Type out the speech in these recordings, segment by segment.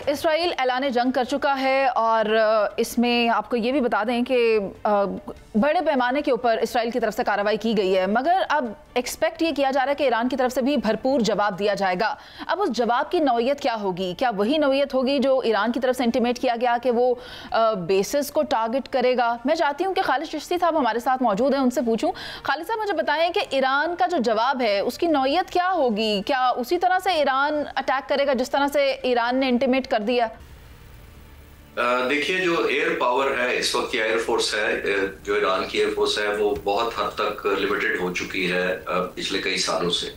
اسرائیل اعلان جنگ کر چکا ہے اور اس میں آپ کو یہ بھی بتا دیں کہ بڑے پیمانے کے اوپر اسرائیل کی طرف سے کارروائی کی گئی ہے، مگر اب ایکسپیکٹ یہ کیا جا رہا ہے کہ ایران کی طرف سے بھی بھرپور جواب دیا جائے گا۔ اب اس جواب کی نوعیت کیا ہوگی؟ کیا وہی نوعیت ہوگی جو ایران کی طرف سے انٹیمیٹ کیا گیا کہ وہ بیسز کو ٹارگٹ کرے گا؟ میں چاہتی ہوں کہ خالد چشتی صاحب ہمارے ساتھ موجود ہیں، ان سے پوچھوں۔ خالد صاحب مجھے بتائیں کہ ایران کا جو جواب ہے اس کی نوعیت کیا ہوگی؟ کیا اسی طرح سے ایران اٹیک کرے گا جس طرح سے ایران نے انٹیمیٹ کر دیا؟ دیکھیے، جو ایئر پاور ہے اس وقت کی ایئر فورس ہے، جو ایران کی ایئر فورس ہے وہ بہت حد تک لمیٹڈ ہو چکی ہے پچھلے کئی سالوں سے،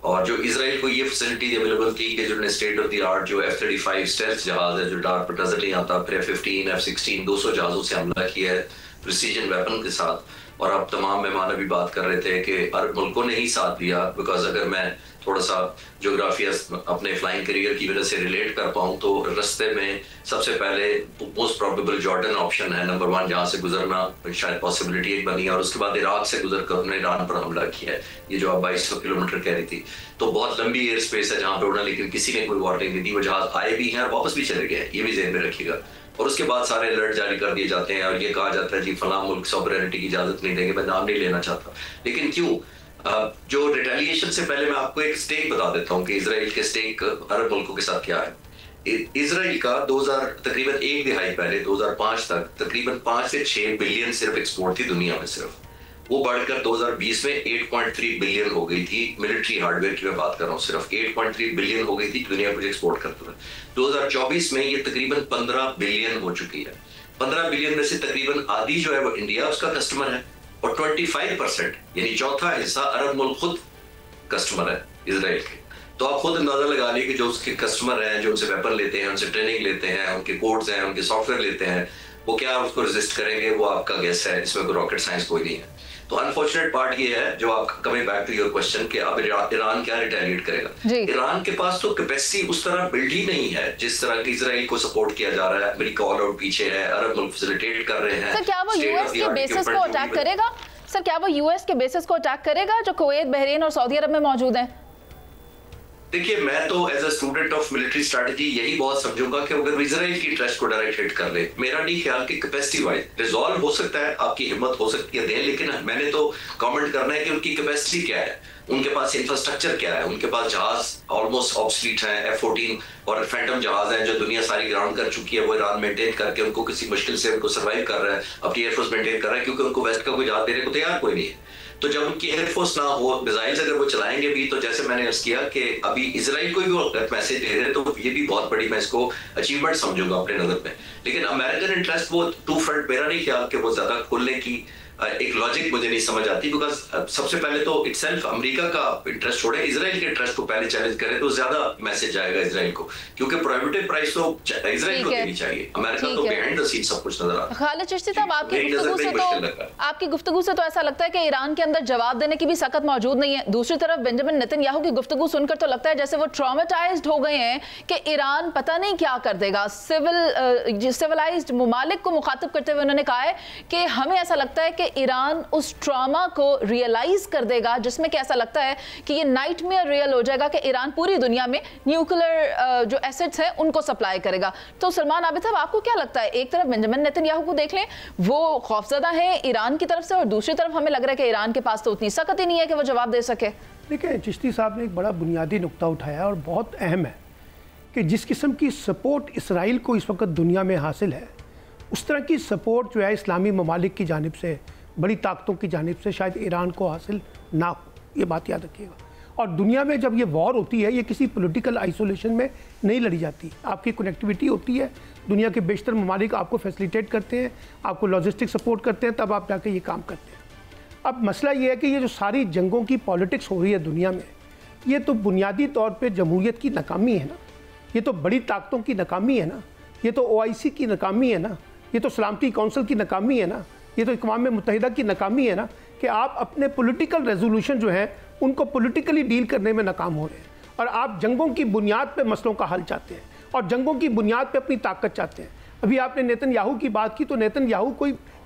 اور جو اسرائیل کو یہ فیسلٹی اویلیبل تھی کہ جو اسٹیٹ آف دی آرٹ جو F-35 اسٹیلتھ جہاز ہے جو ڈارٹ پر نظر نہیں آتا، پھر F-15 F-16 200 جہازوں سے حملہ کیا ہے پریسیجن ویپن کے ساتھ، اور اب تمام مہمان ابھی بات کر رہے تھے کہ عرب ملکوں نے ہی ساتھ دیا، بیکاز اگر میں تھوڑا سا جغرافیہ اپنے فلائنگ کریئر کی وجہ سے ریلیٹ کر پاؤں تو رستے میں سب سے پہلے موسٹ پروبیبل جارڈن آپشن ہے نمبر 1، جہاں سے گزرنا شاید پاسبلٹی ایک بنی ہے، اور اس کے بعد عراق سے گزر کر انہوں نے ایران پر حملہ کیا ہے، یہ جو اب 2200 کلومیٹر کہہ رہی تھی، تو بہت لمبی ایئر سپیس ہے جہاں پہ اڑنا، لیکن کسی نے کوئی وارننگ نہیں دی، وہ جہاز آئے بھی ہیں اور واپس بھی چلے گئے، یہ بھی ذہن میں رکھیے گا، اور اس کے بعد سارے الرٹ جاری کر دیے جاتے ہیں اور یہ کہا جاتا ہے جی فلاں ملک سوورینٹی کی اجازت نہیں دیں گے، میں نام نہیں لینا چاہتا، لیکن کیوں؟ جو ریٹیلیشن سے پہلے میں آپ کو ایک سٹیک بتا دیتا ہوں کہ اسرائیل کے سٹیک عرب ملکوں کے ساتھ کیا ہے۔ اسرائیل کا تقریباً ایک دہائی پہلے 2005 تک تقریباً 5 سے 6 بلین صرف ایکسپورٹ تھی دنیا میں، صرف وہ بڑھ کر 2020 میں 8.3 بلین ہو گئی تھی، ملٹری ہارڈ ویئر کی میں بات کر رہا ہوں، صرف 8.3 بلین ہو گئی تھی دنیا کو ایکسپورٹ کرتے ہوئے۔ 2024 میں یہ تقریباً 15 بلین ہو چکی ہے۔ 15 بلین میں سے تقریباً آدھی جو ہے وہ انڈیا اس کا کسٹمر ہے، اور 25% یعنی چوتھا حصہ عرب ملک خود کسٹمر ہے اسرائیل کے۔ تو آپ خود اندازہ لگا لیے کہ جو اس کے کسٹمر ہیں، جو ان سے ویپن لیتے ہیں، ان سے ٹریننگ لیتے ہیں، ان کے کوڈز ہیں، ان کے سافٹ ویئر لیتے ہیں، وہ کیا اس کو ریزسٹ کریں گے؟ وہ آپ کا گیس ہے، اس میں کوئی راکٹ سائنس کوئی نہیں ہے۔ تو انفارچونیٹ پارٹ یہ ہے، جو آپ coming back to your question کہ اب ایران کیا ریٹیلیٹ کرے گا۔ ایران کے پاس تو کیپیسٹی اس طرح بلڈ ہی نہیں ہے جس طرح کی اسرائیل کو سپورٹ کیا جا رہا ہے، امریکہ آل آؤٹ پیچھے ہے، عرب ملک فیسیلیٹیٹ کر رہے ہیں۔ سر کیا وہ یو ایس کے بیسز کو اٹیک کرے گا؟ سر کیا وہ یو ایس کے بیسز کو اٹیک کرے گا جو کویت، بحرین اور سعودی عرب میں موجود ہیں؟ دیکھیے، میں تو as a student of military strategy یہی بہت سمجھوں گا کہ اگر اسرائیل کی انٹرسٹ کو ڈائریکٹ ہٹ کر لے، میرا نہیں خیال کہ کیپیسٹی وائز ریزالو ہو سکتا ہے، آپ کی ہمت ہو سکتی ہے دیں، لیکن میں نے تو کامنٹ کرنا ہے کہ ان کی کیپیسٹی کیا ہے، ان کے پاس انفراسٹرکچر کیا ہے، ان کے پاس جہاز آلموسٹ آبسلیٹ ہیں، F-14 اور فینٹم جہاز ہیں جو دنیا ساری گراؤنڈ کر چکی ہے، وہ ایران مینٹین کر کے ان کو کسی مشکل سے ان کو سروائیو کر رہا ہے، اپنی ایئر فورس مینٹین کر رہا ہے، کیونکہ ان کو ویسٹ کا کوئی جہاز دینے کو تیار کوئی نہیں ہے۔ تو جب ان کی ایئر فورس نہ ہو، میزائلز اگر وہ چلائیں گے بھی، تو جیسے میں نے عرض کیا کہ ابھی اسرائیل کو بھی وہ میسج دے رہے، تو یہ بھی بہت بڑی میں اس کو اچیومنٹ سمجھوں گا اپنے نظر میں، لیکن امریکن انٹرسٹ وہ ٹو فرنٹ میرا نہیں خیال کہ وہ زیادہ کھولنے کی ایک لاجک مجھے نہیں سمجھ آتی، بیکاز سب سے پہلے تو اٹ سیلف امریکہ کا انٹرسٹ چھوڑے، اسرائیل کے انٹرسٹ کو پہلے چیلنج کرے تو زیادہ میسج آئے گا اسرائیل کو، کیونکہ پروہیبٹیو پرائس تو اسرائیل کو دینی چاہیے، امریکہ تو بیہائنڈ دا سین سب کچھ نظر آتا ہے۔ خالد چشتی صاحب، آپ کی گفتگو سے تو ایسا لگتا ہے کہ ایران کے اندر جواب دینے کی بھی سخت موجود نہیں ہے، دوسری طرف بنجامن نیتن یاہو کی گفتگو سن کر تو لگتا ہے جیسے وہ ٹرامیٹائزڈ ہو گئے ہیں کہ ایران پتہ نہیں کیا کر دے گا۔ سیولائزڈ ممالک کو مخاطب کرتے ہوئے انہوں نے کہا ہے کہ ہمیں ایسا لگتا ہے کہ ایران اس ٹراما کو ریئلائز کر دے گا، جس میں کہ ایسا لگتا ہے کہ یہ نائٹ میئر ریئل ہو جائے گا کہ ایران پوری دنیا میں نیوکلر جو ایسٹس ہیں ان کو سپلائی کرے گا۔ تو سلمان عابد صاحب، آپ کو کیا لگتا ہے؟ ایک طرف بنجامن نیتن یاہو کو دیکھ لیں، وہ خوفزدہ ہیں ایران کی طرف سے، اور دوسری طرف ہمیں لگ رہا ہے کہ ایران کے پاس تو اتنی سخت ہی نہیں ہے کہ وہ جواب دے سکے۔ دیکھیں، چشتی صاحب نے ایک بڑا بنیادی نقطہ اٹھایا اور بہت اہم ہے کہ جس قسم کی سپورٹ اسرائیل کو اس وقت دنیا میں حاصل ہے، اس طرح کی سپورٹ جو ہے اسلامی ممالک کی جانب سے، بڑی طاقتوں کی جانب سے شاید ایران کو حاصل نہ ہو، یہ بات یاد رکھیے گا۔ اور دنیا میں جب یہ وار ہوتی ہے، یہ کسی پولیٹیکل آئسولیشن میں نہیں لڑی جاتی، آپ کی کنیکٹیویٹی ہوتی ہے، دنیا کے بیشتر ممالک آپ کو فیسیلیٹیٹ کرتے ہیں، آپ کو لاجسٹک سپورٹ کرتے ہیں، تب آپ جا کے یہ کام کرتے ہیں۔ اب مسئلہ یہ ہے کہ یہ جو ساری جنگوں کی پالیٹکس ہو رہی ہے دنیا میں، یہ تو بنیادی طور پہ جمہوریت کی ناکامی ہے نا، یہ تو بڑی طاقتوں کی ناکامی ہے نا، یہ تو OIC کی ناکامی ہے نا، یہ تو سلامتی کونسل کی ناکامی ہے نا، یہ تو اقوام متحدہ کی ناکامی ہے نا کہ آپ اپنے پولیٹیکل ریزولوشن جو ہیں ان کو پولیٹیکلی ڈیل کرنے میں ناکام ہو رہے ہیں، اور آپ جنگوں کی بنیاد پہ مسئلوں کا حل چاہتے ہیں اور جنگوں کی بنیاد پہ اپنی طاقت چاہتے ہیں۔ ابھی آپ نے نیتن یاہو کی بات کی، تو نیتن یاہو کوئی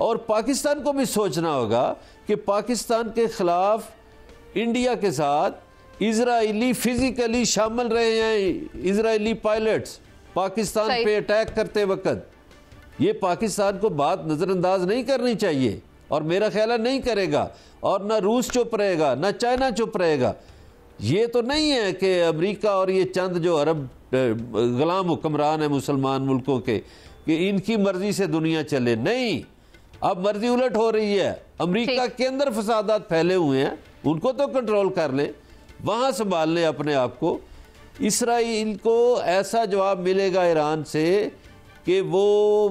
اور پاکستان کو بھی سوچنا ہوگا کہ پاکستان کے خلاف انڈیا کے ساتھ اسرائیلی فزیکلی شامل رہے ہیں، اسرائیلی پائلٹس پاکستان پہ اٹیک کرتے وقت. یہ پاکستان کو بات نظر انداز نہیں کرنی چاہیے، اور میرا خیال ہے نہیں کرے گا، اور نہ روس چپ رہے گا نہ چائنا چپ رہے گا. یہ تو نہیں ہے کہ امریکہ اور یہ چند جو عرب غلام حکمران ہیں مسلمان ملکوں کے کہ ان کی مرضی سے دنیا چلے. نہیں، اب مرضی الٹ ہو رہی ہے. امریکہ کے اندر فسادات پھیلے ہوئے ہیں، ان کو تو کنٹرول کر لیں، وہاں سنبھال لیں اپنے آپ کو. اسرائیل کو ایسا جواب ملے گا ایران سے کہ وہ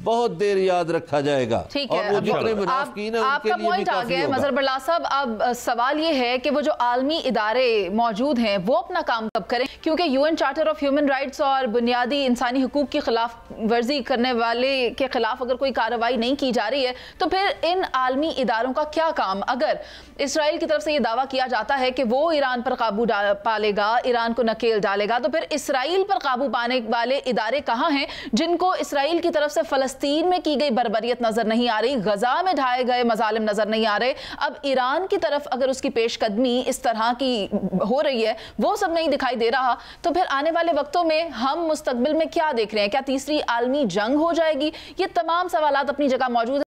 بہت دیر یاد رکھا جائے گا. اور وہ جتنے منافقین ہیں ان کے لیے بھی کافی ہوگا. مظہر برلا صاحب، اب سوال یہ ہے کہ وہ جو عالمی ادارے موجود ہیں وہ اپنا کام کب کریں؟ کیونکہ UN charter of human rights اور بنیادی انسانی حقوق کی خلاف ورزی کرنے والے کے خلاف اگر کوئی کارروائی نہیں کی جا رہی ہے تو پھر ان عالمی اداروں کا کیا کام؟ اگر اسرائیل کی طرف سے یہ دعویٰ کیا جاتا ہے کہ وہ ایران پر قابو پالے گا، ایران کو نکیل ڈالے گا، تو پھر اسرائیل پر قابو پانے والے ادارے کہاں ہیں جن کو اسرائیل کی طرف سے فلسطین میں کی گئی بربریت نظر نہیں آ رہی، غزہ میں ڈھائے گئے مظالم نظر نہیں آ رہے؟ اب ایران کی طرف اگر اس کی پیش قدمی اس طرح کی ہو رہی ہے، وہ سب نہیں دکھائی دے رہا، تو پھر آنے والے وقتوں میں ہم مستقبل میں کیا دیکھ رہے ہیں؟ کیا تیسری عالمی جنگ ہو جائے گی؟ یہ تمام سوالات اپنی جگہ موجود ہیں.